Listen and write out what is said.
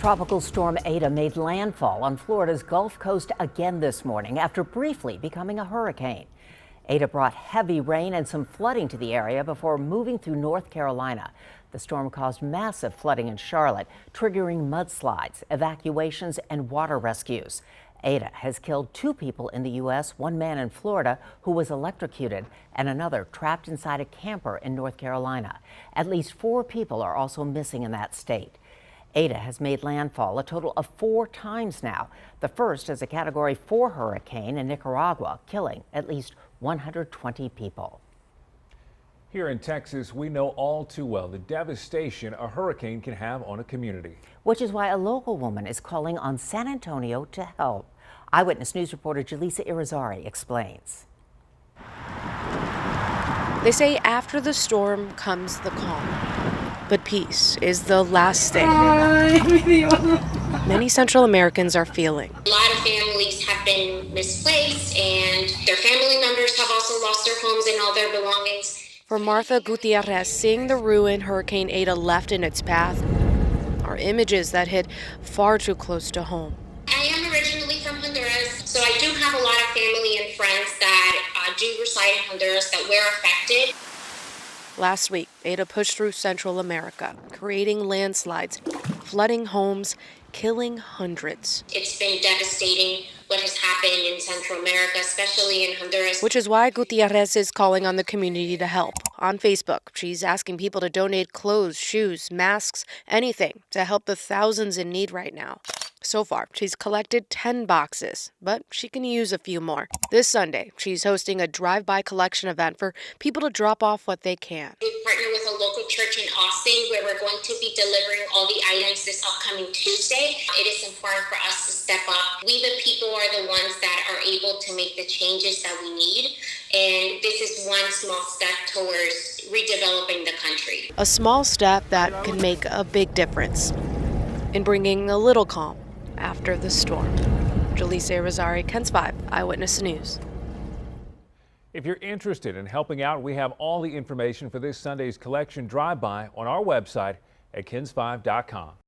Tropical storm Eta made landfall on Florida's Gulf Coast again this morning after briefly becoming a hurricane. Eta brought heavy rain and some flooding to the area before moving through North Carolina. The storm caused massive flooding in Charlotte, triggering mudslides, evacuations, and water rescues. Eta has killed 2 people in the U.S., 1 man in Florida who was electrocuted, and another trapped inside a camper in North Carolina. At least 4 people are also missing in that state. Eta has made landfall a total of 4 times now, the first as a Category 4 hurricane in Nicaragua, killing at least 120 people. Here in Texas, we know all too well the devastation a hurricane can have on a community. Which is why a local woman is calling on San Antonio to help. Eyewitness News reporter Jaleesa Irizarry explains. They say after the storm comes the calm. But peace is the last thing many Central Americans are feeling. A lot of families have been misplaced, and their family members have also lost their homes and all their belongings. For Martha Gutierrez, seeing the ruin Hurricane Eta left in its path are images that hit far too close to home. I am originally from Honduras, so I do have a lot of family and friends that do reside in Honduras that were affected. Last week, Eta pushed through Central America, creating landslides, flooding homes, killing hundreds. It's been devastating what has happened in Central America, especially in Honduras. Which is why Gutierrez is calling on the community to help. On Facebook, she's asking people to donate clothes, shoes, masks, anything to help the thousands in need right now. So far, she's collected 10 boxes, but she can use a few more. This Sunday, she's hosting a drive-by collection event for people to drop off what they can. We partner with a local church in Austin where we're going to be delivering all the items this upcoming Tuesday. It is important for us to step up. We, the people, are the ones that are able to make the changes that we need. And this is one small step towards redeveloping the country. A small step that can make a big difference in bringing a little calm after the storm. Jaleesa Irizarry, KENS 5 Eyewitness News. If you're interested in helping out, we have all the information for this Sunday's collection drive-by on our website at kens5.com.